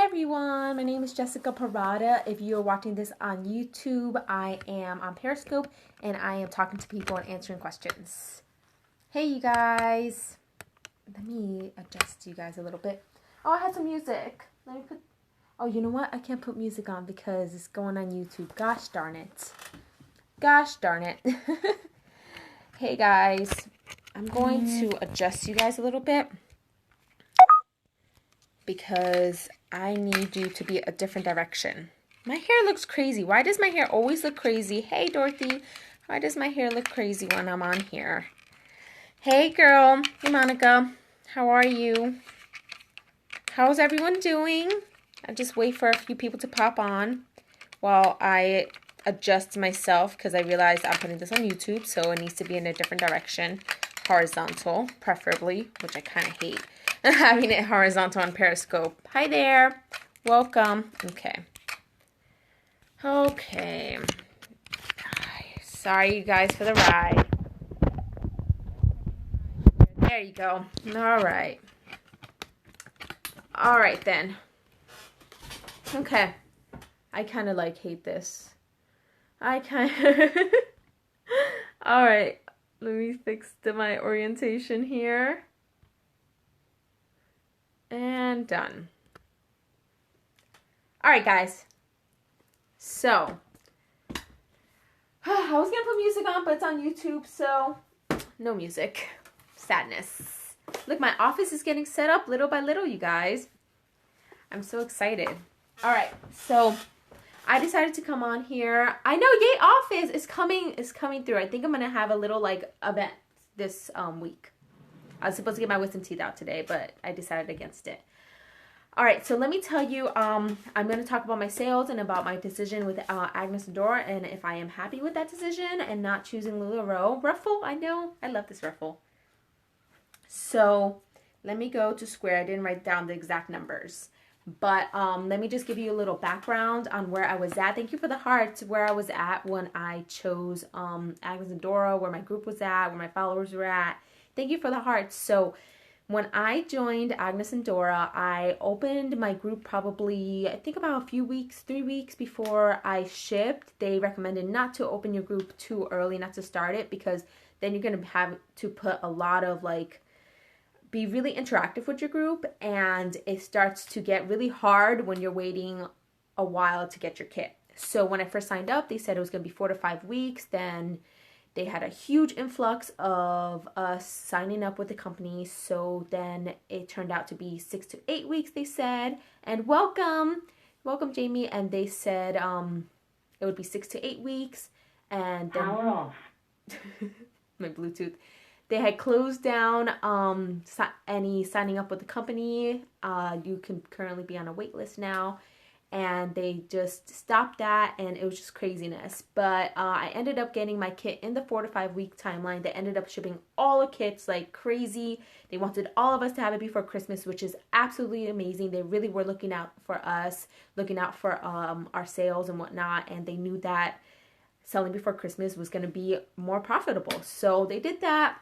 everyone, my name is Jessica Parada. If you're watching this on YouTube, I am on Periscope and I am talking to people and answering questions. Hey you guys, let me adjust you guys a little bit. Oh, I had some music. Oh, you know what? I can't put music on because it's going on YouTube. Gosh darn it. Gosh darn it. Hey guys, I'm going to adjust you guys a little bit because I need you to be a different direction. My hair looks crazy. Why does my hair always look crazy? Hey, Dorothy. Why does my hair look crazy when I'm on here? Hey, girl. Hey, Monica. How are you? How's everyone doing? I just wait for a few people to pop on while I adjust myself because I realized I'm putting this on YouTube, so it needs to be in a different direction. Horizontal, preferably, which I kind of hate. Having it horizontal on Periscope. Hi there. Welcome. Okay. Sorry, you guys, for the ride. There you go. All right. All right, then. Okay. I kind of hate this. All right. Let me fix my orientation here. And done. All right, guys. So, I was going to put music on, but it's on YouTube, so no music. Sadness. Look, my office is getting set up little by little, you guys. I'm so excited. All right, so I decided to come on here. I know Yay Office is coming through. I think I'm going to have a little, event this week. I was supposed to get my wisdom teeth out today, but I decided against it. All right, so let me tell you, I'm going to talk about my sales and about my decision with Agnes Dora and if I am happy with that decision and not choosing Lularoe. Ruffle, I know. I love this ruffle. So let me go to Square. I didn't write down the exact numbers. But let me just give you a little background on where I was at. Thank you for the hearts, where I was at when I chose Agnes and Dora, where my group was at, where my followers were at. Thank you for the hearts. So when I joined Agnes and Dora, I opened my group probably, I think about 3 weeks before I shipped. They recommended not to open your group too early, not to start it, because then you're going to have to put a lot of be really interactive with your group, and it starts to get really hard when you're waiting a while to get your kit. So when I first signed up, they said it was going to be 4 to 5 weeks. Then they had a huge influx of us signing up with the company. So then it turned out to be 6 to 8 weeks, they said. And welcome Jamie. And they said it would be 6 to 8 weeks. And then power off. my Bluetooth. They had closed down any signing up with the company. You can currently be on a wait list now. And they just stopped that, and it was just craziness. But I ended up getting my kit in the 4 to 5 week timeline. They ended up shipping all the kits like crazy. They wanted all of us to have it before Christmas, which is absolutely amazing. They really were looking out for us, looking out for our sales and whatnot. And they knew that selling before Christmas was going to be more profitable. So they did that,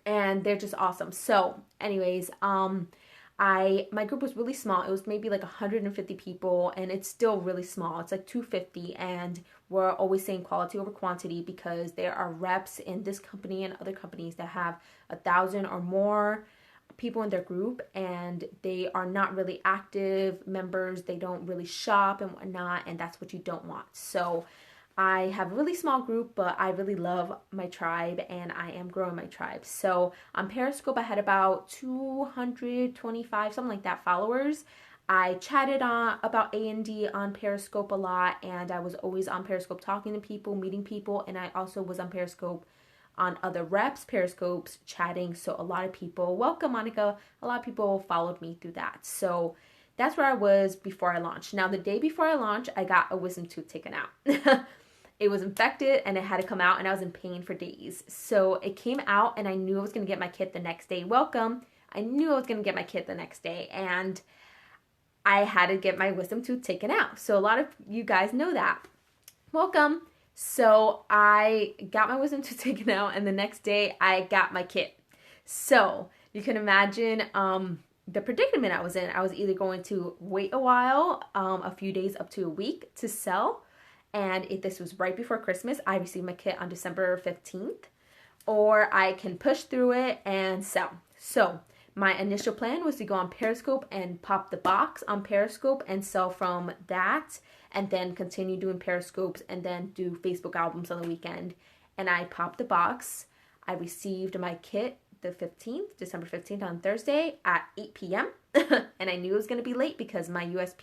and they're just awesome. So anyways, my group was really small. It was maybe 150 people, and it's still really small. It's 250, and we're always saying quality over quantity because there are reps in this company and other companies that have 1,000 or more people in their group, and they are not really active members. They don't really shop and whatnot, and that's what you don't want. So I have a really small group, but I really love my tribe, and I am growing my tribe. So on Periscope, I had about 225, something like that, followers. I chatted about A&D on Periscope a lot, and I was always on Periscope talking to people, meeting people, and I also was on Periscope on other reps, Periscopes, chatting. So a lot of people, welcome Monica, a lot of people followed me through that. So that's where I was before I launched. Now, the day before I launched, I got a wisdom tooth taken out. It was infected and it had to come out, and I was in pain for days. So it came out, and I knew I was going to get my kit the next day. Welcome. I knew I was going to get my kit the next day, and I had to get my wisdom tooth taken out. So a lot of you guys know that. Welcome. So I got my wisdom tooth taken out, and the next day I got my kit. So you can imagine the predicament I was in. I was either going to wait a while, a few days up to a week to sell. And if this was right before Christmas, I received my kit on December 15th. Or I can push through it and sell. So my initial plan was to go on Periscope and pop the box on Periscope and sell from that. And then continue doing Periscopes and then do Facebook albums on the weekend. And I popped the box. I received my kit the 15th, December 15th on Thursday at 8 p.m. And I knew it was going to be late because my UPS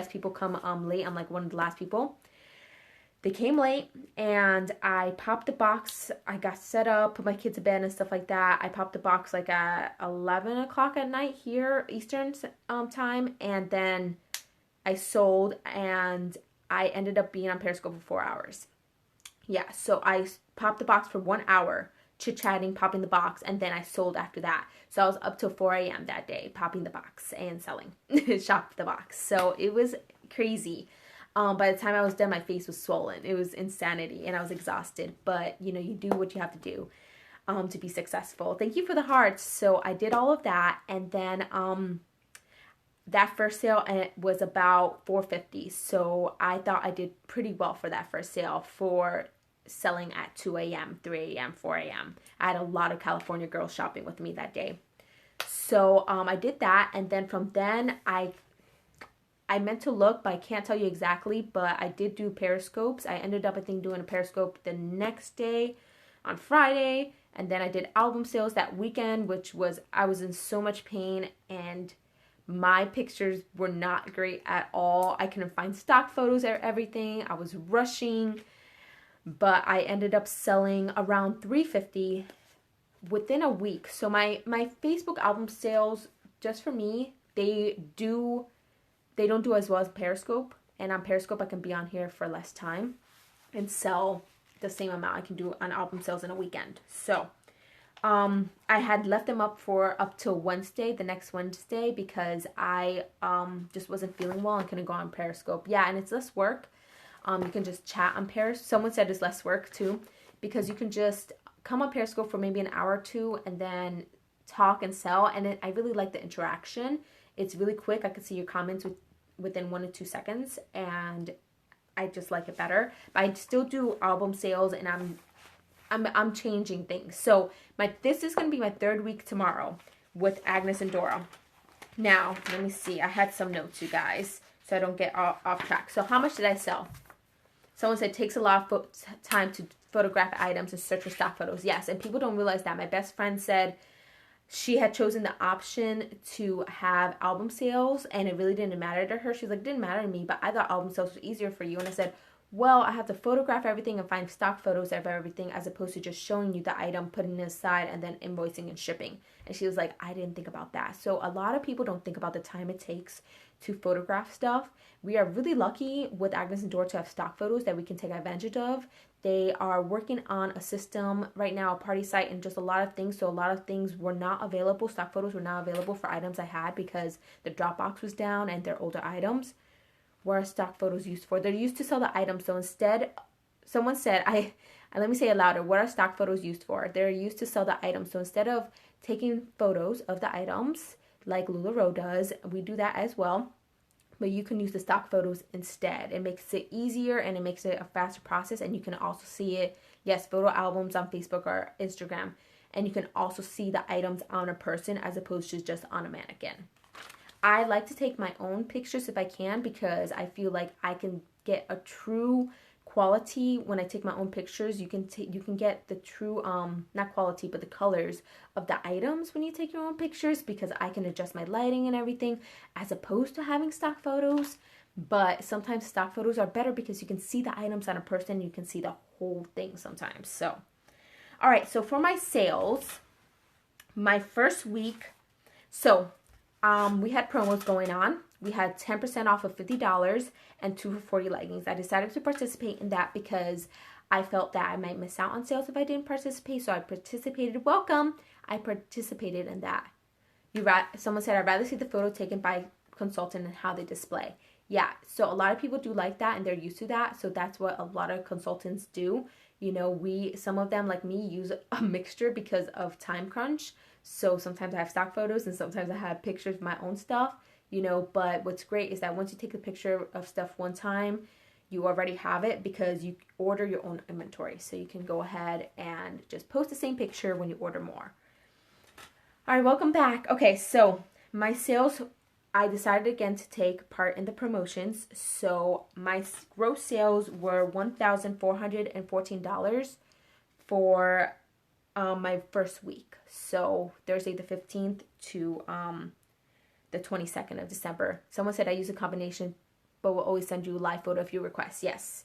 people come late. I'm like one of the last people. They came late and I popped the box. I got set up, put my kids to bed and stuff like that. I popped the box like at 11 o'clock at night here, Eastern time. And then I sold and I ended up being on Periscope for 4 hours. Yeah, so I popped the box for 1 hour, chit-chatting, popping the box, and then I sold after that. So I was up till 4 a.m. that day, popping the box and selling. Shopped the box. So it was crazy. By the time I was done, my face was swollen. It was insanity, and I was exhausted. But, you know, you do what you have to do to be successful. Thank you for the hearts. So I did all of that, and then that first sale was about $450. So I thought I did pretty well for that first sale for selling at 2 a.m., 3 a.m., 4 a.m. I had a lot of California girls shopping with me that day. So I did that, and then from then I meant to look, but I can't tell you exactly, but I did do Periscopes. I ended up, I think, doing a Periscope the next day on Friday, and then I did album sales that weekend, I was in so much pain, and my pictures were not great at all. I couldn't find stock photos or everything. I was rushing, but I ended up selling around $350 within a week. So my Facebook album sales, just for me, they don't do as well as Periscope. And on Periscope, I can be on here for less time and sell the same amount I can do on album sales in a weekend. So I had left them up for up till Wednesday, the next Wednesday, because I just wasn't feeling well and couldn't go on Periscope. Yeah, and it's less work. You can just chat on Periscope. Someone said it's less work too, because you can just come on Periscope for maybe an hour or two and then talk and sell. And I really like the interaction. It's really quick. I can see your comments within 1 to 2 seconds, and I just like it better. But I still do album sales, and I'm changing things. So this is going to be my 3rd week tomorrow with Agnes and Dora. Now, let me see. I had some notes, you guys, so I don't get off track. So how much did I sell? Someone said it takes a lot of time to photograph items and search for stock photos. Yes, and people don't realize that. My best friend said she had chosen the option to have album sales, and it really didn't matter to her. She was like, it didn't matter to me, but I thought album sales was easier for you. And I said, well, I have to photograph everything and find stock photos of everything, as opposed to just showing you the item, putting it aside, and then invoicing and shipping. And she was like, I didn't think about that. So a lot of people don't think about the time it takes to photograph stuff. We are really lucky with Agnes and Dora to have stock photos that we can take advantage of. They are working on a system right now, a party site, and just a lot of things. So a lot of things were not available. Stock photos were not available for items I had because the Dropbox was down and they're older items. What are stock photos used for? They're used to sell the items. So instead, someone said, let me say it louder. What are stock photos used for? They're used to sell the items. So instead of taking photos of the items like Lularoe does, we do that as well. But you can use the stock photos instead. It makes it easier and it makes it a faster process. And you can also see it, yes, photo albums on Facebook or Instagram. And you can also see the items on a person as opposed to just on a mannequin. I like to take my own pictures if I can, because I feel like I can get a true quality when I take my own pictures. You can get the true not quality, but the colors of the items when you take your own pictures, because I can adjust my lighting and everything as opposed to having stock photos. But sometimes stock photos are better because you can see the items on a person, you can see the whole thing sometimes. So all right, so for my sales, my first week, so we had promos going on. We had 10% off of $50 and 2 for 40 leggings. I decided to participate in that because I felt that I might miss out on sales if I didn't participate. So I participated. Welcome. I participated in that. Someone said, I'd rather see the photo taken by consultant and how they display. Yeah, so a lot of people do like that and they're used to that. So that's what a lot of consultants do. You know, some of them, like me, use a mixture because of time crunch. So sometimes I have stock photos and sometimes I have pictures of my own stuff, you know, but what's great is that once you take a picture of stuff one time, you already have it because you order your own inventory. So you can go ahead and just post the same picture when you order more. All right, welcome back. Okay, so my sales, I decided again to take part in the promotions. So my gross sales were $1,414 for my first week. So Thursday the 15th to the 22nd of December. Someone said I use a combination, but we'll always send you a live photo if you request. Yes.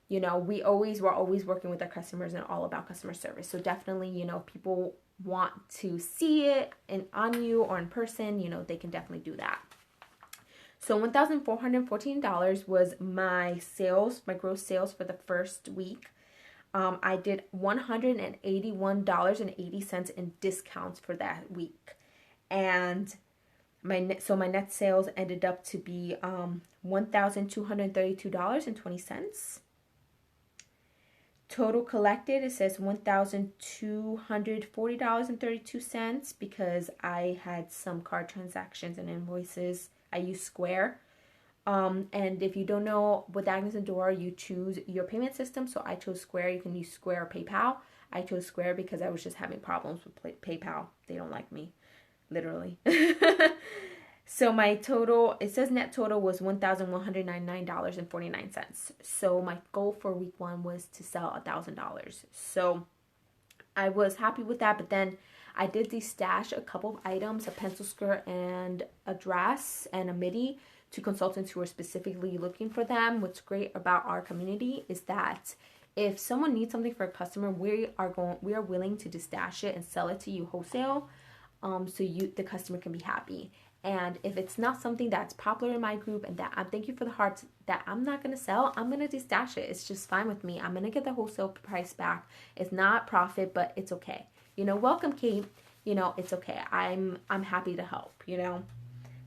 You know, we're always working with our customers and all about customer service. So definitely, you know, people want to see it on you or in person, you know, they can definitely do that. So $1,414 was my sales, my gross sales for the first week. I did $181.80 in discounts for that week. And my net sales ended up to be $1,232.20. Total collected, it says $1,240.32 because I had some card transactions and invoices. I use Square. And if you don't know, with Agnes and Dora, you choose your payment system. So I chose Square. You can use Square or PayPal. I chose Square because I was just having problems with PayPal. They don't like me, literally. So my total, it says net total was $1,199.49. So my goal for week one was to sell $1,000. So I was happy with that, but then I did destash a couple of items, a pencil skirt and a dress and a midi, to consultants who are specifically looking for them. What's great about our community is that if someone needs something for a customer, we are willing to destash it and sell it to you wholesale, so the customer can be happy. And if it's not something that's popular in my group and that thank you for the hearts that I'm not going to sell, I'm going to destash it. It's just fine with me. I'm going to get the wholesale price back. It's not profit, but it's okay. You know, welcome, Kate. You know, it's okay. I'm happy to help, you know.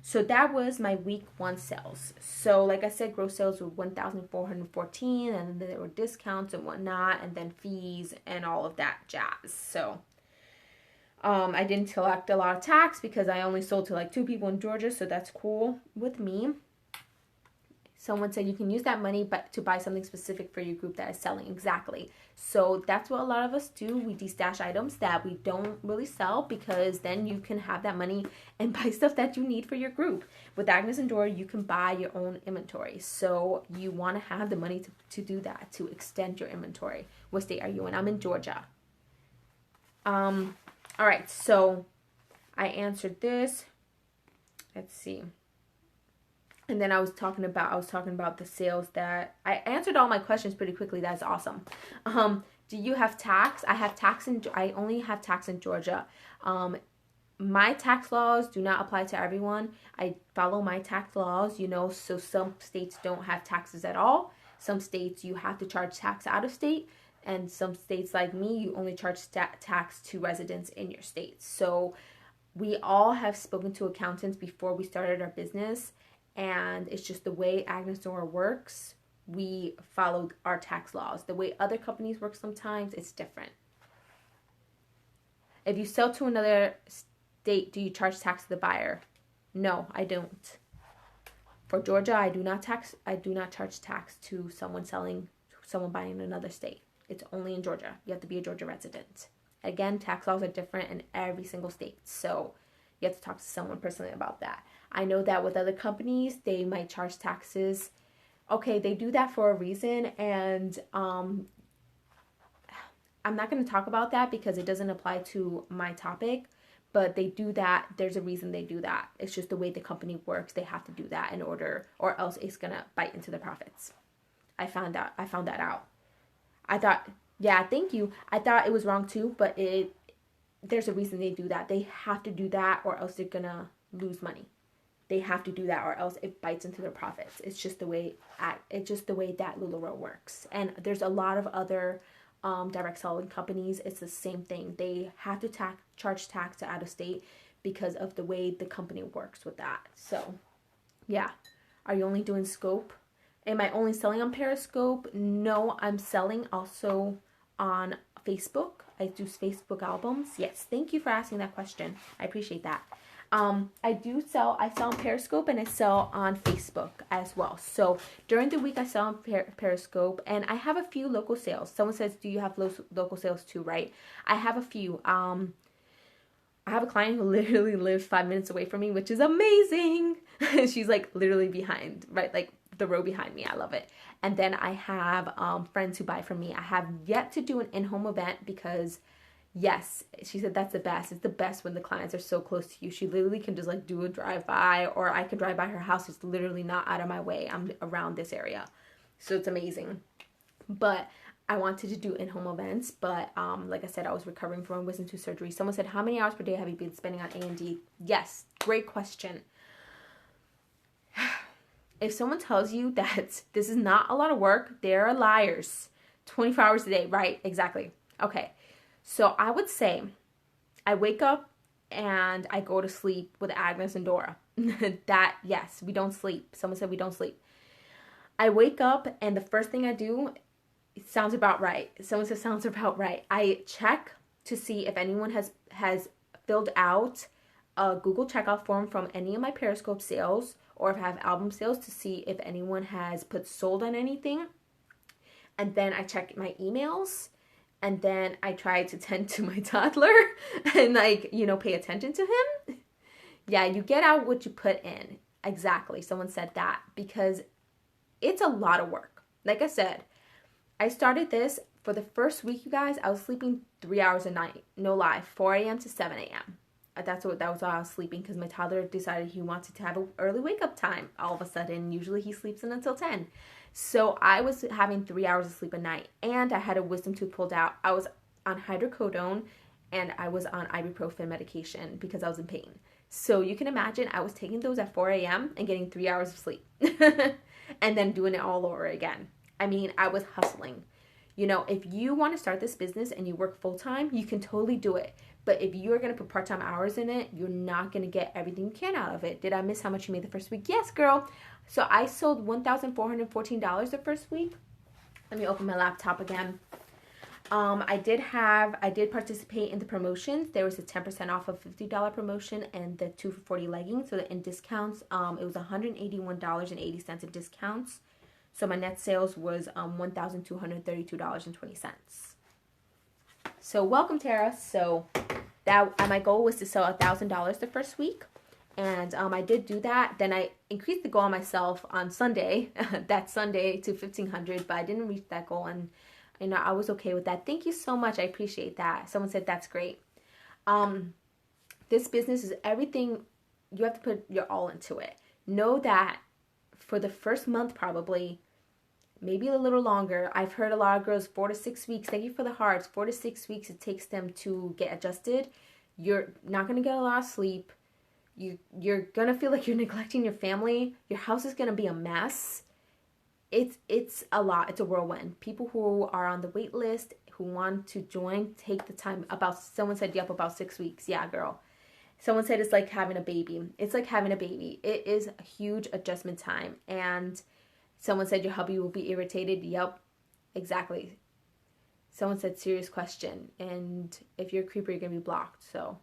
So that was my week one sales. So like I said, gross sales were $1,414, and then there were discounts and whatnot, and then fees and all of that jazz. So I didn't collect a lot of tax because I only sold to like 2 people in Georgia, so that's cool with me. Someone said you can use that money but to buy something specific for your group that is selling. Exactly. So that's what a lot of us do. We destash items that we don't really sell because then you can have that money and buy stuff that you need for your group. With Agnes and Dora, you can buy your own inventory. So you want to have the money to do that, to extend your inventory. What state are you in? I'm in Georgia. All right, so I answered this. Let's see. And then I was talking about the sales that I answered all my questions pretty quickly. That's awesome. Do you have tax? I only have tax in Georgia. My tax laws do not apply to everyone. I follow my tax laws, you know, so some states don't have taxes at all. Some states you have to charge tax out of state. And some states like me, you only charge tax to residents in your state. So we all have spoken to accountants before we started our business. And it's just the way Agnes Dora works. We followed our tax laws. The way other companies work sometimes, it's different. If you sell to another state, do you charge tax to the buyer? No, I don't. For Georgia, I do not charge tax to someone buying in another state. It's only in Georgia. You have to be a Georgia resident. Again, tax laws are different in every single state. So you have to talk to someone personally about that. I know that with other companies, they might charge taxes. Okay, they do that for a reason. And I'm not going to talk about that because it doesn't apply to my topic. But they do that. There's a reason they do that. It's just the way the company works. They have to do that in order, or else it's going to bite into their profits. I found that out. I thought, yeah, thank you. I thought it was wrong too, but there's a reason they do that. They have to do that or else they're going to lose money. They have to do that or else it bites into their profits. It's just the way that Lularoe works. And there's a lot of other direct selling companies. It's the same thing. They have to charge tax to out of state because of the way the company works with that. So, yeah. Are you only doing scope? Am I only selling on Periscope? No, I'm selling also on Facebook. I do Facebook albums. Yes, thank you for asking that question. I appreciate that. I sell on Periscope and I sell on Facebook as well. So during the week I sell on Periscope, and I have a few local sales. Someone says, do you have local sales too, right? I have a few. I have a client who literally lives 5 minutes away from me, which is amazing. She's like literally behind, right? Like the row behind me. I love it. And then I have friends who buy from me. I have yet to do an in-home event because yes, she said that's the best. It's the best when the clients are so close to you. She literally can just like do a drive-by, or I could drive by her house. It's literally not out of my way. I'm around this area. So it's amazing. But I wanted to do in-home events, but like I said, I was recovering from a wisdom tooth surgery. Someone said, how many hours per day have you been spending on A&D? Yes, great question. If someone tells you that this is not a lot of work, they're liars. 24 hours a day, right? Exactly. Okay. So I would say I wake up and I go to sleep with Agnes and Dora. Yes, we don't sleep. Someone said we don't sleep. I wake up and the first thing I do, it sounds about right. Someone says sounds about right. I check to see if anyone has filled out a Google checkout form from any of my Periscope sales, or if I have album sales, to see if anyone has put sold on anything. And then I check my emails. And then I try to tend to my toddler and pay attention to him. Yeah, you get out what you put in. Exactly. Someone said that, because it's a lot of work. Like I said, I started this for the first week, you guys. I was sleeping 3 hours a night. No lie. 4 a.m. to 7 a.m. That was why I was sleeping, because my toddler decided he wanted to have an early wake up time all of a sudden. Usually he sleeps in until 10. So I was having 3 hours of sleep a night, and I had a wisdom tooth pulled out. I was on hydrocodone and I was on ibuprofen medication because I was in pain. So you can imagine I was taking those at 4 a.m. and getting 3 hours of sleep and then doing it all over again. I mean, I was hustling. If you want to start this business and you work full time, you can totally do it. But if you're going to put part-time hours in it, you're not going to get everything you can out of it. Did I miss how much you made the first week? Yes, girl. So I sold $1,414 the first week. Let me open my laptop again. I did participate in the promotions. There was a 10% off of $50 promotion and the 2 for $40 leggings. So in discounts, it was $181.80 in discounts. So my net sales was $1,232.20. So welcome, Tara. So that my goal was to sell $1,000 the first week, and I did do that. Then I increased the goal on myself on Sunday, that Sunday, to $1,500, but I didn't reach that goal, and I was okay with that. Thank you so much. I appreciate that. Someone said that's great. This business is everything. You have to put your all into it. Know that for the first month, probably, maybe a little longer. I've heard a lot of girls 4 to 6 weeks. Thank you for the hearts. 4 to 6 weeks it takes them to get adjusted. You're not going to get a lot of sleep. You're going to feel like you're neglecting your family. Your house is going to be a mess. It's a lot. It's a whirlwind. People who are on the wait list, who want to join, take the time. Someone said, yep, about 6 weeks. Yeah, girl. Someone said it's like having a baby. It's like having a baby. It is a huge adjustment time. And someone said your hubby will be irritated. Yep, exactly. Someone said serious question. And if you're a creeper, you're going to be blocked. So,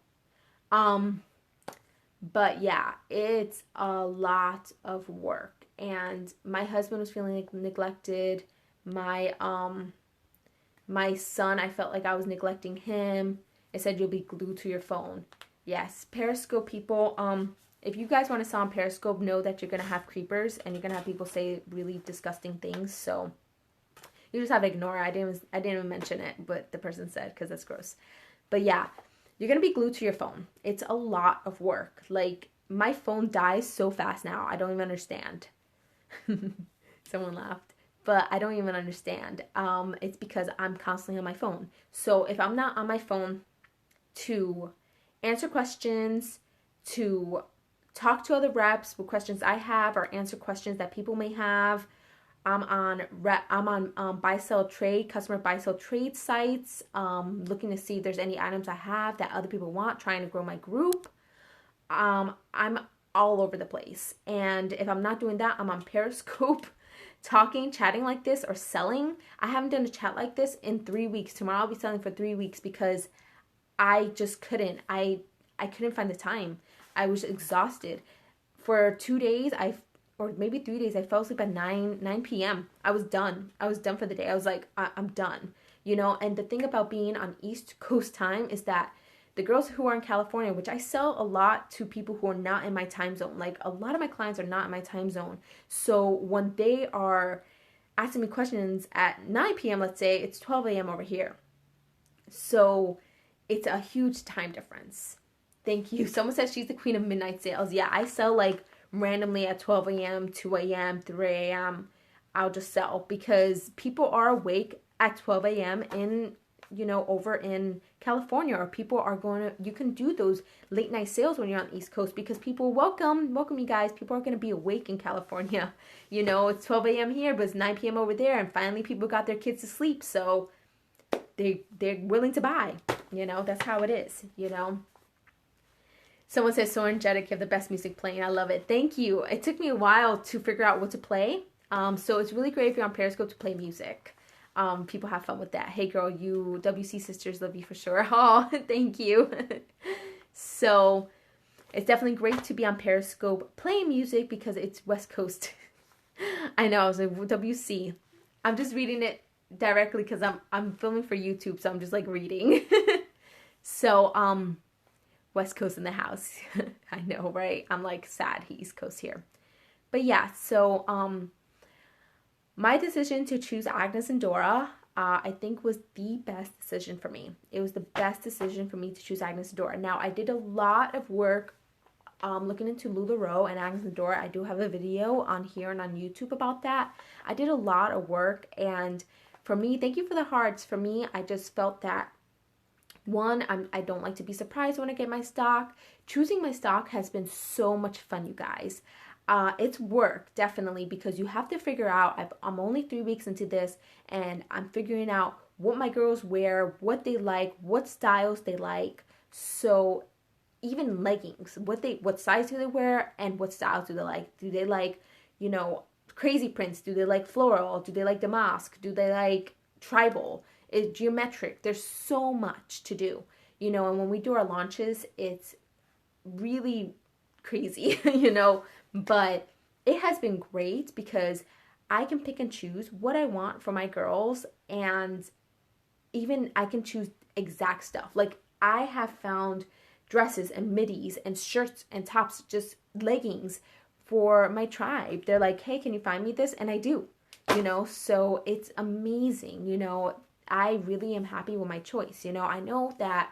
but yeah, it's a lot of work. And my husband was feeling like neglected. My son, I felt like I was neglecting him. It said you'll be glued to your phone. Yes, Periscope people, if you guys want to sell on Periscope, know that you're going to have creepers and you're going to have people say really disgusting things. So you just have to ignore it. I didn't even mention it, but the person said, because that's gross. But yeah, you're going to be glued to your phone. It's a lot of work. Like, my phone dies so fast now. I don't even understand. Someone laughed. But I don't even understand. It's because I'm constantly on my phone. So if I'm not on my phone to answer questions, to talk to other reps with questions I have, or answer questions that people may have. I'm on buy sell trade, customer buy sell trade sites, looking to see if there's any items I have that other people want, trying to grow my group. I'm all over the place, and if I'm not doing that, I'm on Periscope talking, chatting like this, or selling. I haven't done a chat like this in 3 weeks. Tomorrow I'll be selling for 3 weeks because I just couldn't. I couldn't find the time. I was exhausted. For 2 days, or maybe 3 days, I fell asleep at 9 p.m. I was done. I was done for the day. I was like, I'm done. And the thing about being on East Coast time is that the girls who are in California, which I sell a lot to people who are not in my time zone. Like, a lot of my clients are not in my time zone. So when they are asking me questions at 9 p.m., let's say, it's 12 a.m. over here. So it's a huge time difference. Thank you. Someone says she's the queen of midnight sales. Yeah, I sell like randomly at 12 a.m., 2 a.m., 3 a.m. I'll just sell because people are awake at 12 a.m. over in California, or people are you can do those late night sales when you're on the East Coast because people welcome you guys. People are going to be awake in California. It's 12 a.m. here, but it's 9 p.m. over there, and finally people got their kids to sleep, so they're willing to buy. That's how it is. Someone says, so energetic, you have the best music playing. I love it. Thank you. It took me a while to figure out what to play. So it's really great if you're on Periscope to play music. People have fun with that. Hey girl, you WC sisters love you for sure. Oh, thank you. So it's definitely great to be on Periscope playing music because it's West Coast. I know, I was like, WC. I'm just reading it directly because I'm filming for YouTube, so I'm just like reading. So, West Coast in the house. I know, right? I'm like sad East Coast here. But yeah, so my decision to choose Agnes and Dora, I think was the best decision for me. It was the best decision for me to choose Agnes and Dora. Now, I did a lot of work looking into Lularoe and Agnes and Dora. I do have a video on here and on YouTube about that. I did a lot of work, and for me, thank you for the hearts. For me, I just felt that one, I don't like to be surprised when I get my stock. Choosing my stock has been so much fun, you guys. It's work, definitely, because you have to figure out, I'm only 3 weeks into this, and I'm figuring out what my girls wear, what they like, what styles they like. So even leggings, what size do they wear, and what styles do they like? Do they like, crazy prints? Do they like floral? Do they like damask? Do they like tribal? It's geometric. There's so much to do, and when we do our launches, it's really crazy, but it has been great because I can pick and choose what I want for my girls, and even I can choose exact stuff. Like, I have found dresses and middies and shirts and tops, just leggings for my tribe. They're like, hey, can you find me this? And I do, so it's amazing. I really am happy with my choice. I know that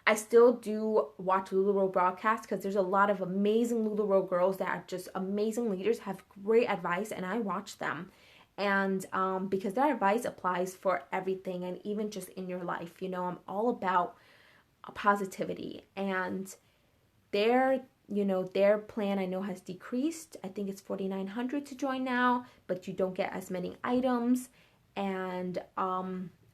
I still do watch Lularoe broadcasts because there's a lot of amazing Lularoe girls that are just amazing leaders, have great advice, and I watch them. And because their advice applies for everything, and even just in your life, I'm all about positivity. And their plan, I know, has decreased. I think it's $4,900 to join now, but you don't get as many items. And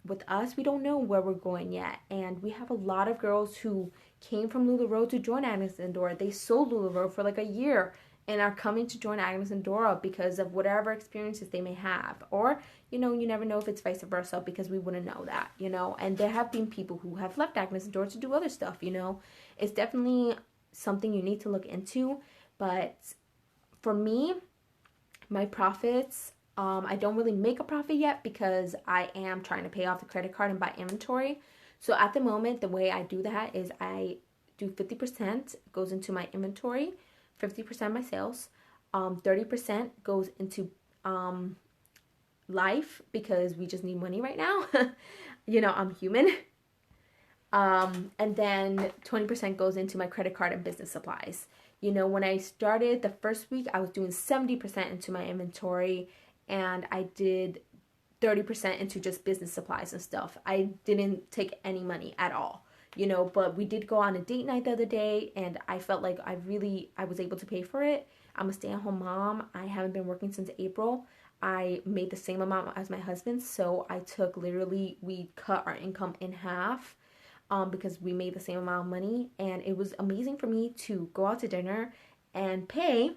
with us, we don't know where we're going yet. And we have a lot of girls who came from Lularoe to join Agnes and Dora. They sold Lularoe for like a year and are coming to join Agnes and Dora because of whatever experiences they may have. Or, you never know if it's vice versa because we wouldn't know that, And there have been people who have left Agnes and Dora to do other stuff, It's definitely something you need to look into. But for me, my profits, I don't really make a profit yet because I am trying to pay off the credit card and buy inventory. So at the moment, the way I do that is I do 50% goes into my inventory, 50% my sales, 30% goes into life because we just need money right now. I'm human. And then 20% goes into my credit card and business supplies. When I started the first week, I was doing 70% into my inventory, and I did 30% into just business supplies and stuff. I didn't take any money at all, but we did go on a date night the other day, and I felt like I was able to pay for it. I'm a stay-at-home mom. I haven't been working since April. I made the same amount as my husband, so we cut our income in half because we made the same amount of money, and it was amazing for me to go out to dinner and pay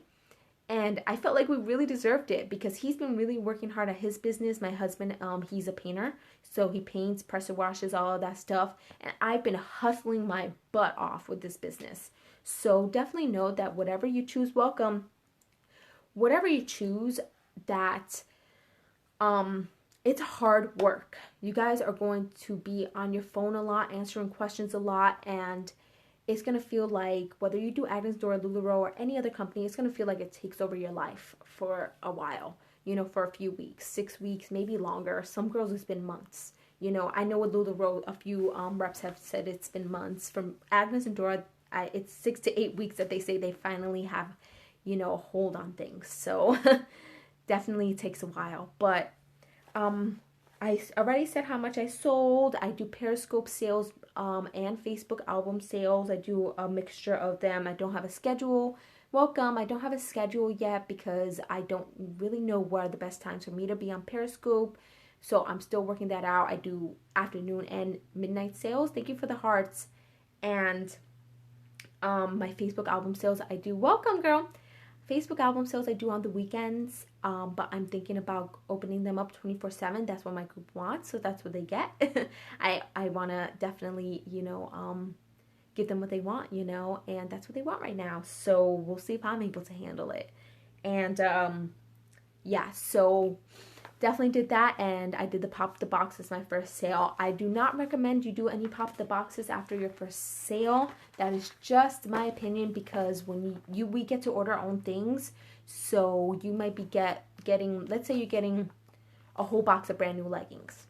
And I felt like we really deserved it because he's been really working hard at his business. My husband, he's a painter. So he paints, pressure washes, all of that stuff. And I've been hustling my butt off with this business. So definitely know that whatever you choose, welcome. Whatever you choose, that it's hard work. You guys are going to be on your phone a lot, answering questions a lot, and it's going to feel like, whether you do Agnes Dora, Lularoe, or any other company, it's going to feel like it takes over your life for a while, you know, for a few weeks, 6 weeks, maybe longer. Some girls, it's been months. You know, I know with Lularoe, a few reps have said it's been months. From Agnes and Dora, it's 6 to 8 weeks that they say they finally have, you know, a hold on things. So definitely takes a while. But I already said how much I sold. I do Periscope sales and Facebook album sales. I do a mixture of them. I don't have a schedule. Welcome. I don't have a schedule yet because I don't really know what are the best times for me to be on Periscope. So I'm still working that out. I do afternoon and midnight sales. Thank you for the hearts. And my Facebook album sales, I do. Welcome, girl. Facebook album sales I do on the weekends, but I'm thinking about opening them up 24/7. That's what my group wants, so that's what they get. I want to definitely, you know, give them what they want, you know, and that's what they want right now. So we'll see if I'm able to handle it. And yeah, so definitely did that, and I did the pop the box as my first sale. I do not recommend you do any pop the boxes after your first sale. That is just my opinion, because when we get to order our own things, so you might be getting, let's say you're getting a whole box of brand new leggings.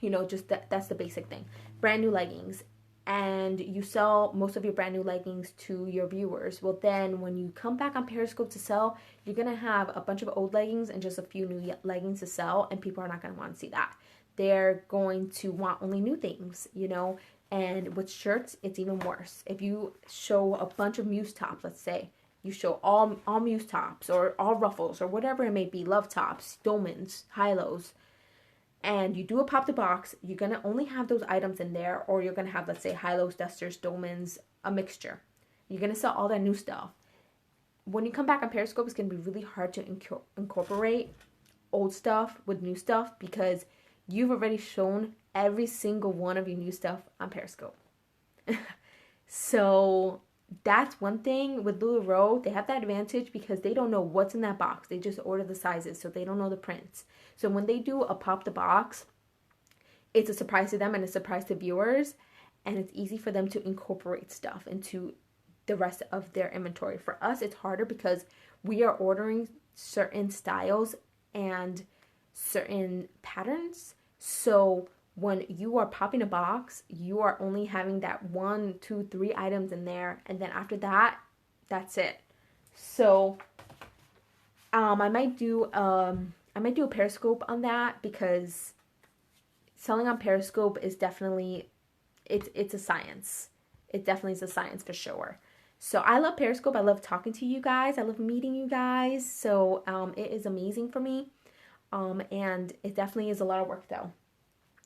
You know, just that's the basic thing. Brand new leggings. And you sell most of your brand new leggings to your viewers. Well, then when you come back on Periscope to sell, you're going to have a bunch of old leggings and just a few new leggings to sell, and people are not going to want to see that. They're going to want only new things, you know. And with shirts, it's even worse. If you show a bunch of Muse tops, let's say, you show all Muse tops or all ruffles or whatever it may be, love tops, dolmans, high-lows, and you do a pop the box, you're going to only have those items in there, or you're going to have, let's say, high-lows, dusters, dolmans, a mixture. You're going to sell all that new stuff. When you come back on Periscope, it's going to be really hard to incorporate old stuff with new stuff, because you've already shown every single one of your new stuff on Periscope. So that's one thing with Lularoe. They have that advantage because they don't know what's in that box. They just order the sizes, so they don't know the prints. So when they do a pop the box, it's a surprise to them and a surprise to viewers, and it's easy for them to incorporate stuff into the rest of their inventory. For us, it's harder because we are ordering certain styles and certain patterns. So when you are popping a box, you are only having that 1, 2, 3 items in there, and then after that, that's it. So I might do a Periscope on that, because selling on Periscope is definitely, it's a science. It definitely is a science for sure. So I love Periscope. I love talking to you guys. I love meeting you guys. So it is amazing for me. And it definitely is a lot of work though.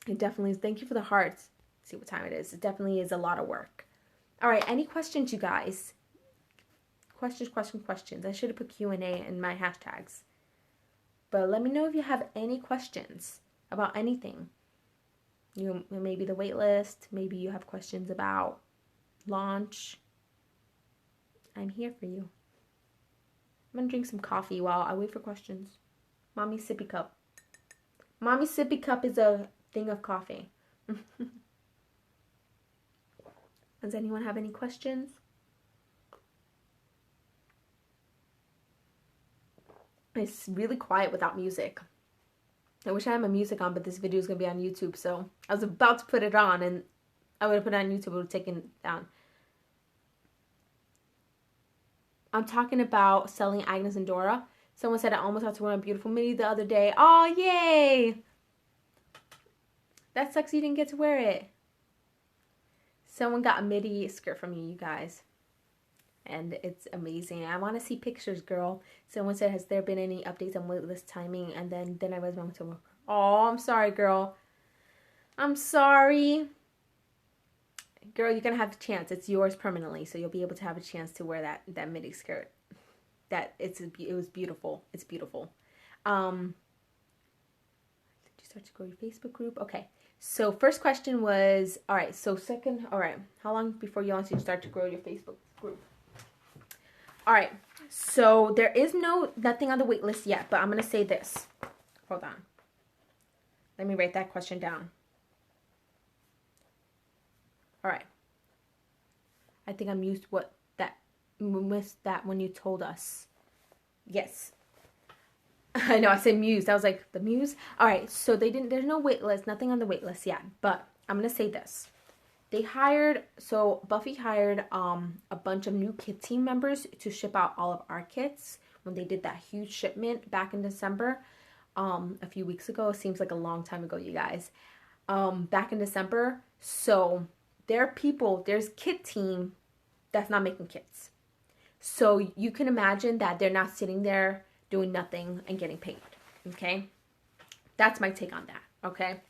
It definitely is. Thank you for the hearts. Let's see what time it is. It definitely is a lot of work. All right. Any questions, you guys? Questions. I should have put Q&A in my hashtags. But let me know if you have any questions about anything. You maybe the wait list. Maybe you have questions about launch. I'm here for you. I'm going to drink some coffee while I wait for questions. Mommy sippy cup. Mommy sippy cup is a thing of coffee. Does anyone have any questions? It's really quiet without music. I wish I had my music on, but this video is going to be on YouTube, so I was about to put it on, and I would have put it on YouTube, it would have taken it down. I'm talking about selling Agnes and Dora. Someone said I almost had to wear a beautiful midi the other day. Oh, yay! That sucks you didn't get to wear it. Someone got a midi skirt from you guys. And it's amazing. I want to see pictures, girl. Someone said, has there been any updates on waitlist timing? And then I realized my to. Oh, I'm sorry, girl. I'm sorry. Girl, you're going to have a chance. It's yours permanently. So you'll be able to have a chance to wear that midi skirt. it was beautiful. It's beautiful. Did you start to grow your Facebook group? Okay. So first question was, all right. So second, all right. How long before you want to start to grow your Facebook group? All right. So there is nothing on the wait list yet, but I'm going to say this. Hold on. Let me write that question down. All right. I think I missed that when you told us. Yes. I know I said Muse. I was like, the Muse? All right. So there's no wait list, nothing on the wait list yet, but I'm going to say this. Buffy hired a bunch of new kit team members to ship out all of our kits when they did that huge shipment back in December, a few weeks ago. It seems like a long time ago, you guys. Back in December. So there's kit team that's not making kits. So you can imagine that they're not sitting there doing nothing and getting paid. Okay? That's my take on that. Okay?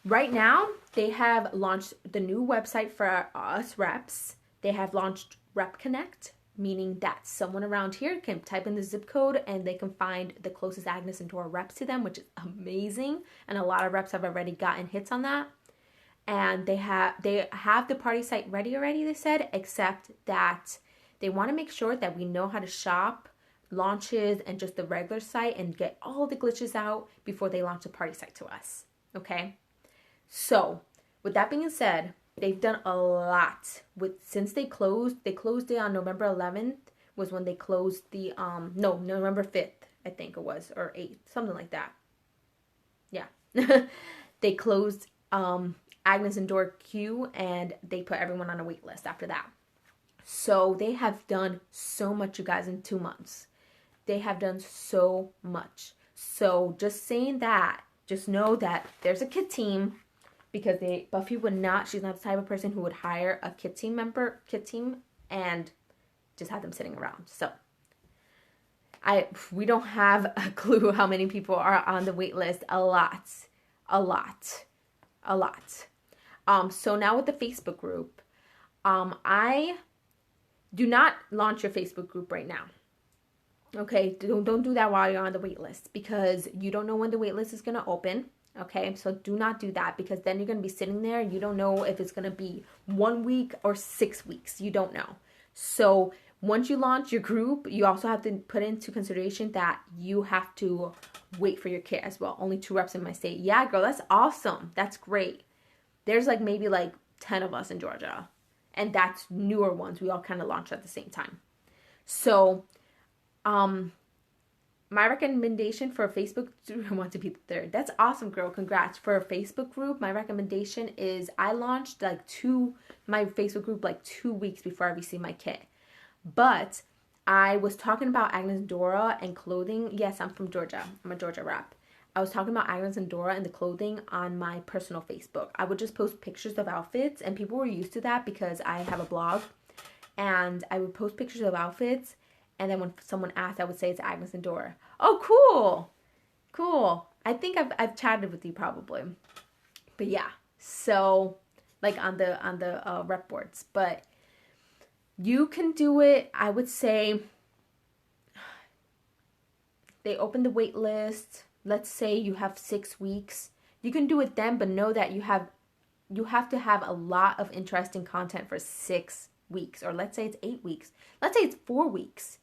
Right now, they have launched the new website for us reps. They have launched Rep Connect, meaning that someone around here can type in the zip code and they can find the closest Agnes and Dora reps to them, which is amazing. And a lot of reps have already gotten hits on that. And they have the party site ready already, they said, except that they want to make sure that we know how to shop launches and just the regular site and get all the glitches out before they launch the party site to us. Okay? So, with that being said, they've done a lot since they closed. They closed it on November 11th was when they closed the November 5th, I think it was, or 8th, something like that. Yeah. They closed Agnes and Dora Q, and they put everyone on a wait list after that. So they have done so much, you guys, in 2 months. They have done so much. So just saying that, just know that there's a kit team, because Buffy would not, she's not the type of person who would hire a kit team and just have them sitting around. So we don't have a clue how many people are on the wait list. A lot. So now with the Facebook group, I do not launch your Facebook group right now. Okay, don't do that while you're on the wait list, because you don't know when the wait list is going to open. Okay, so do not do that, because then you're going to be sitting there. You don't know if it's going to be 1 week or 6 weeks. You don't know. So once you launch your group, you also have to put into consideration that you have to wait for your kit as well. Only 2 reps in my state. Yeah, girl, that's awesome. That's great. There's maybe 10 of us in Georgia, and that's newer ones. We all kind of launched at the same time. So, my recommendation for Facebook, I want to be the third. That's awesome, girl. Congrats. For a Facebook group, my recommendation is I launched my Facebook group 2 weeks before I received my kit. But I was talking about Agnes Dora and clothing. Yes, I'm from Georgia. I'm a Georgia rep. I was talking about Agnes and Dora and the clothing on my personal Facebook. I would just post pictures of outfits, and people were used to that because I have a blog. And I would post pictures of outfits, and then when someone asked, I would say it's Agnes and Dora. Oh, cool. I think I've chatted with you probably. But yeah, so on the rep boards. But you can do it. I would say they open the wait list. Let's say you have 6 weeks. You can do it then, but know that you have to have a lot of interesting content for 6 weeks. Or let's say it's 8 weeks. Let's say it's 4 weeks.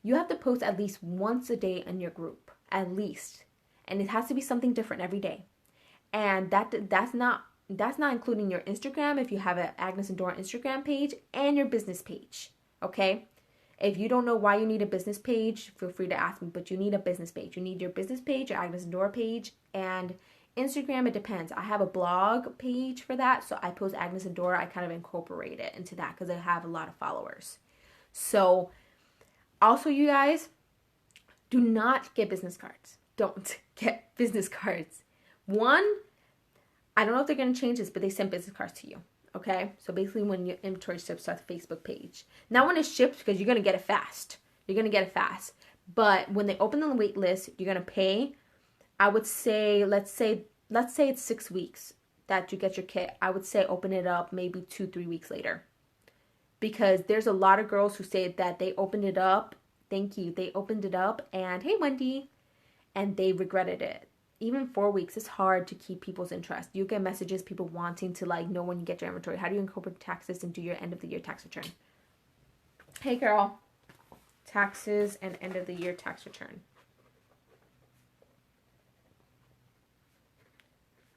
You have to post at least once a day in your group, at least. And it has to be something different every day. And that's not including your Instagram, if you have an Agnes and Dora Instagram page, and your business page. Okay? If you don't know why you need a business page, feel free to ask me, but you need a business page. You need your business page, your Agnes and Dora page, and Instagram, it depends. I have a blog page for that, so I post Agnes and Dora. I kind of incorporate it into that because I have a lot of followers. So, also, you guys, do not get business cards. Don't get business cards. One, I don't know if they're going to change this, but they send business cards to you. Okay? So basically when your inventory ships to the Facebook page. Not when it ships, because you're going to get it fast. But when they open the wait list, you're going to pay. I would say, let's say it's 6 weeks that you get your kit. I would say open it up maybe 2-3 weeks later. Because there's a lot of girls who say that they opened it up Thank you. They opened it up and, hey, Wendy, and they regretted it. Even 4 weeks is hard to keep people's interest. You get messages, people wanting to like know when you get your inventory. How do you incorporate taxes and do your end of the year tax return? Hey, girl. Taxes and end of the year tax return.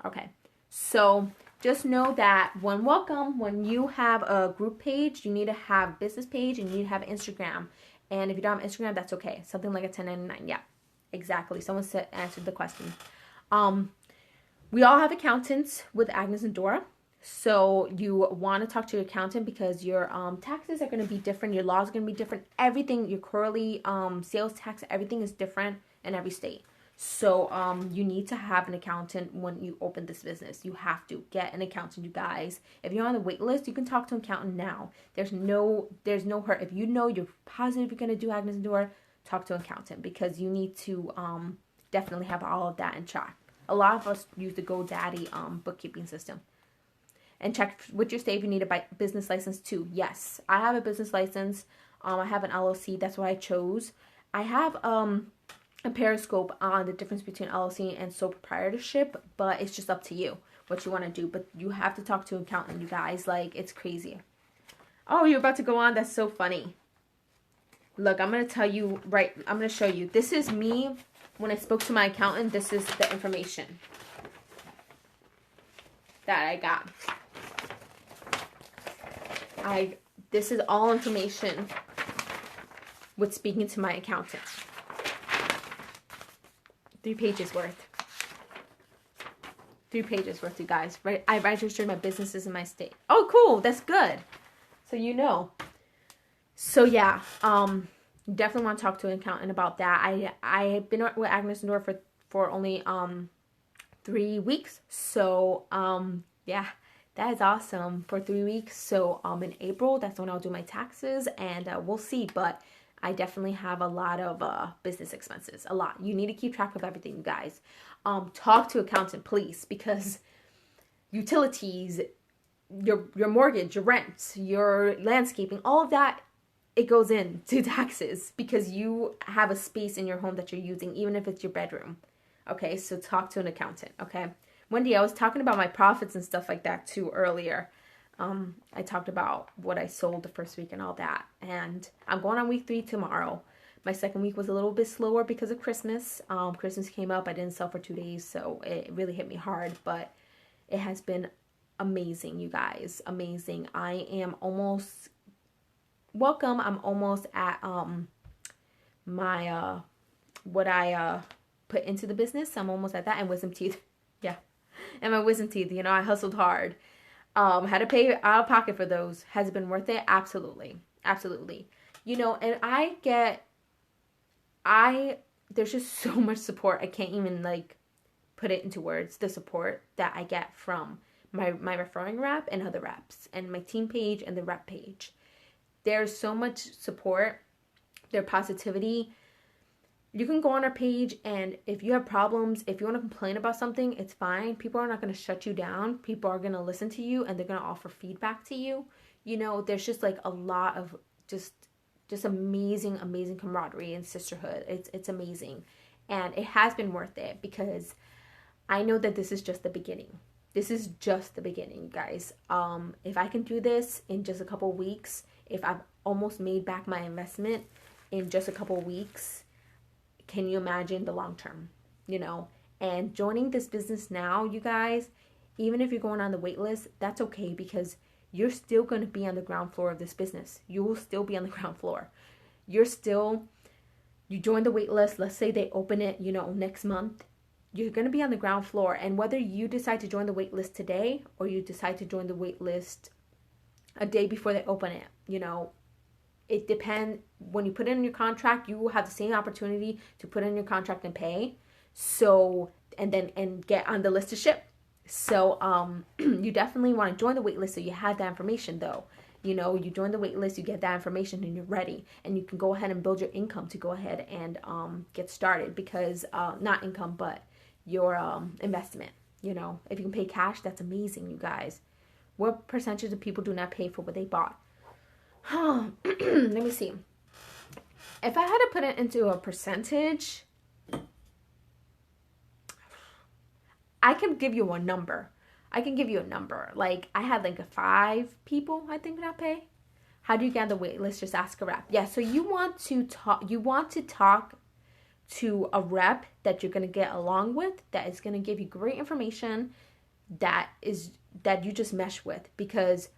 Okay, so just know that when you have a group page, you need to have business page and you need to have Instagram. And if you don't have Instagram, that's okay. Something like a 1099. Yeah, exactly. Someone answered the question. We all have accountants with Agnes and Dora. So you want to talk to your accountant because your taxes are going to be different. Your laws are going to be different. Everything, your quarterly sales tax, everything is different in every state. So you need to have an accountant when you open this business. You have to get an accountant, you guys. If you're on the wait list, you can talk to an accountant now. There's no hurt. If you know you're positive you're going to do Agnes and Dora, talk to an accountant because you need to definitely have all of that in check. A lot of us use the GoDaddy bookkeeping system. And check with your state if you need a business license too. Yes, I have a business license. I have an LLC. That's what I chose. I have a Periscope on the difference between LLC and sole proprietorship, but it's just up to you what you want to do. But you have to talk to an accountant, you guys. Like, it's crazy. Oh, you're about to go on? That's so funny. Look, I'm going to tell you, right, I'm going to show you. This is me when I spoke to my accountant. This is the information that I got. This is all information with speaking to my accountant. 3 pages worth. 3 pages worth, you guys. Right? I registered my businesses in my state. Oh, cool. That's good. So you know. So yeah, definitely want to talk to an accountant about that. I have been with Agnes Dora for only 3 weeks. So yeah, that is awesome for 3 weeks. So in April, that's when I'll do my taxes, and we'll see. But I definitely have a lot of business expenses. A lot. You need to keep track of everything, you guys. Talk to accountant, please, because utilities, your mortgage, your rent, your landscaping, all of that, it goes into taxes because you have a space in your home that you're using, even if it's your bedroom. Okay, so talk to an accountant, okay? Wendy, I was talking about my profits and stuff like that too earlier. I talked about what I sold the first week and all that. And I'm going on week 3 tomorrow. My second week was a little bit slower because of Christmas. Christmas came up. I didn't sell for 2 days, so it really hit me hard. But it has been amazing, you guys. Amazing. I am almost... Welcome. I'm almost at my what I put into the business. I'm almost at that. And wisdom teeth. Yeah. And my wisdom teeth, you know, I hustled hard. Had to pay out of pocket for those. Has it been worth it? Absolutely. Absolutely. You know, and there's just so much support. I can't even like put it into words. The support that I get from my referring rep and other reps and my team page and the rep page. There's so much support, their positivity. You can go on our page, and if you have problems, if you want to complain about something, it's fine. People are not going to shut you down. People are going to listen to you, and they're going to offer feedback to you. You know, there's just like a lot of just amazing camaraderie and sisterhood. It's amazing, and it has been worth it because I know that this is just the beginning. This is just the beginning, guys. If I can do this in just a couple weeks, if I've almost made back my investment in just a couple weeks, can you imagine the long term, you know? And joining this business now, you guys, even if you're going on the wait list, that's okay because you're still going to be on the ground floor of this business. You will still be on the ground floor. You join the wait list. Let's say they open it, you know, next month. You're going to be on the ground floor. And whether you decide to join the wait list today or you decide to join the wait list a day before they open it, you know, it depends. When you put it in your contract, you will have the same opportunity to put in your contract and pay. So, and get on the list to ship. So, you definitely want to join the wait list so you have that information though. You know, you join the wait list, you get that information and you're ready. And you can go ahead and build your income to go ahead and get started because, not income, but your investment. You know, if you can pay cash, that's amazing, you guys. What percentage of people do not pay for what they bought? Let me see. if I had to put it into a percentage, I can give you a number. Like, I had like 5 people, I think, that pay. How do you get on the wait list? Just ask a rep. Yeah, so you want to talk to a rep that you're going to get along with, that is going to give you great information, that you just mesh with, because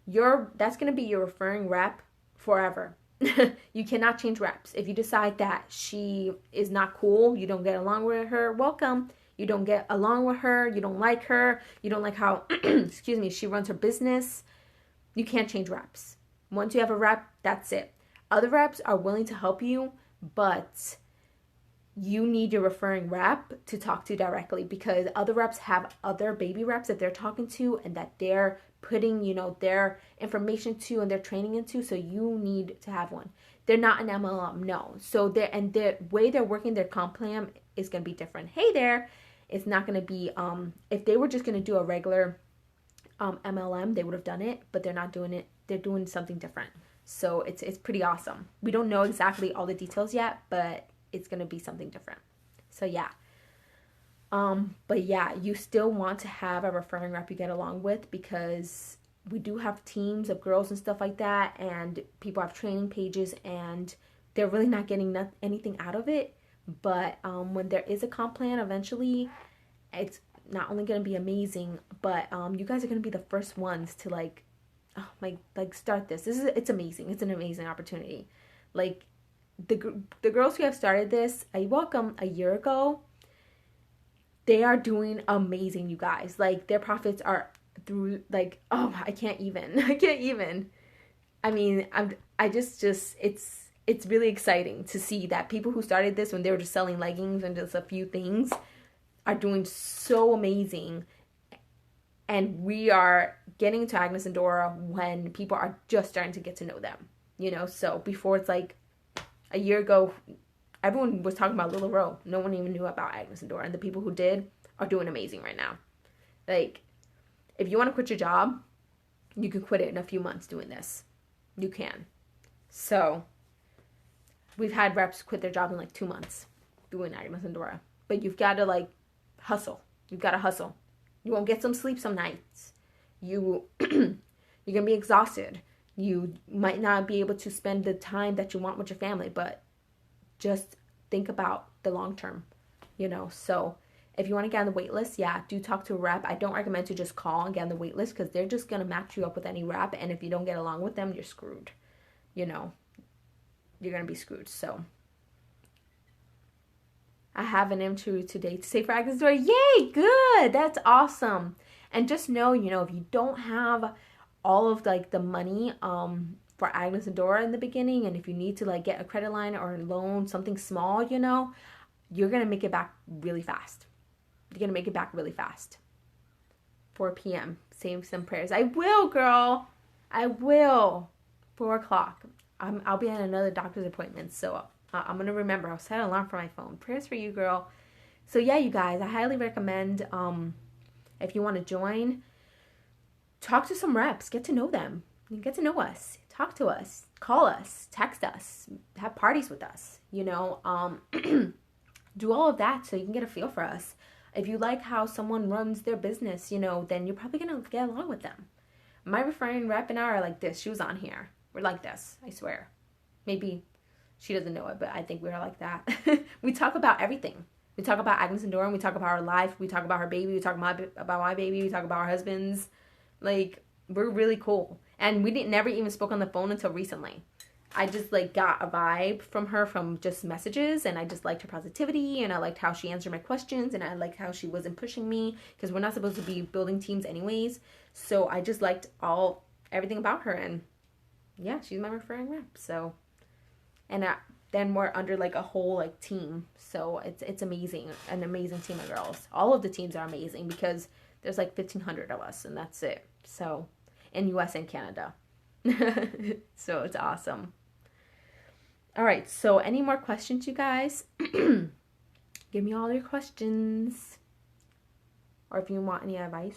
that's going to be your referring rep forever. You cannot change reps. If you decide that she is not cool, you don't get along with her, welcome. You don't get along with her, you don't like her, you don't like how excuse me, she runs her business, you can't change reps. Once you have a rep, that's it. Other reps are willing to help you, but you need your referring rep to talk to directly, because other reps have other baby reps that they're talking to and that they're putting, their information to and they're training into. So you need to have one. They're not an MLM, no. So the way they're working their comp plan is going to be different. Hey there, it's not going to be, if they were just going to do a regular MLM, they would have done it, but they're not doing it. They're doing something different. So it's pretty awesome. We don't know exactly all the details yet, but it's going to be something different. So yeah. But yeah, you still want to have a referring rep you get along with, because we do have teams of girls and stuff like that, and people have training pages and they're really not getting anything out of it. But when there is a comp plan, eventually it's not only going to be amazing, but you guys are going to be the first ones to start this. It's amazing. It's an amazing opportunity. Like, the girls who have started this, I welcome a year ago, they are doing amazing, you guys. Like, their profits are through, like, oh, I can't even. I mean, it's really exciting to see that people who started this when they were just selling leggings and just a few things are doing so amazing. And we are getting to Agnes and Dora when people are just starting to get to know them, So before, it's like a year ago, everyone was talking about Lularoe. No one even knew about Agnes and Dora. And the people who did are doing amazing right now. Like, if you want to quit your job, you can quit it in a few months doing this. You can. So we've had reps quit their job in like 2 months doing Agnes and Dora. But you've got to hustle. You've got to hustle. You won't get some sleep some nights. You're going to be exhausted. You might not be able to spend the time that you want with your family, but just think about the long term, So if you want to get on the wait list, yeah, do talk to a rep. I don't recommend to just call and get on the wait list, because they're just going to match you up with any rep. And if you don't get along with them, you're screwed. You're going to be screwed. So I have an interview today to say for Agnes Dora. Yay, good. That's awesome. And just know, if you don't have all of the money for Agnes and Dora in the beginning, and if you need to get a credit line or a loan, something small, you're going to make it back really fast. You're going to make it back really fast. 4 p.m. Say some prayers. I will, girl. I will. 4 o'clock. I'll be at another doctor's appointment, so I'm going to remember. I'll set an alarm for my phone. Prayers for you, girl. So yeah, you guys, I highly recommend, if you want to join, talk to some reps. Get to know them. Get to know us. Talk to us. Call us. Text us. Have parties with us. Do all of that so you can get a feel for us. If you like how someone runs their business, then you're probably going to get along with them. My referring rep and I are like this. She was on here. We're like this. I swear. Maybe she doesn't know it, but I think we're like that. We talk about everything. We talk about Agnes and Dora. We talk about our life. We talk about her baby. We talk about my baby. We talk about our husbands. We're really cool. And we never even spoke on the phone until recently. I just got a vibe from her from just messages, and I just liked her positivity, and I liked how she answered my questions, and I liked how she wasn't pushing me, because we're not supposed to be building teams anyways. So I just liked everything about her, and yeah, she's my referring rep. So, and then we're under a whole team. So it's amazing, an amazing team of girls. All of the teams are amazing because there's 1,500 of us, and that's it. So in US and Canada. So it's awesome. All right, so any more questions, you guys? Give me all your questions. Or if you want any advice.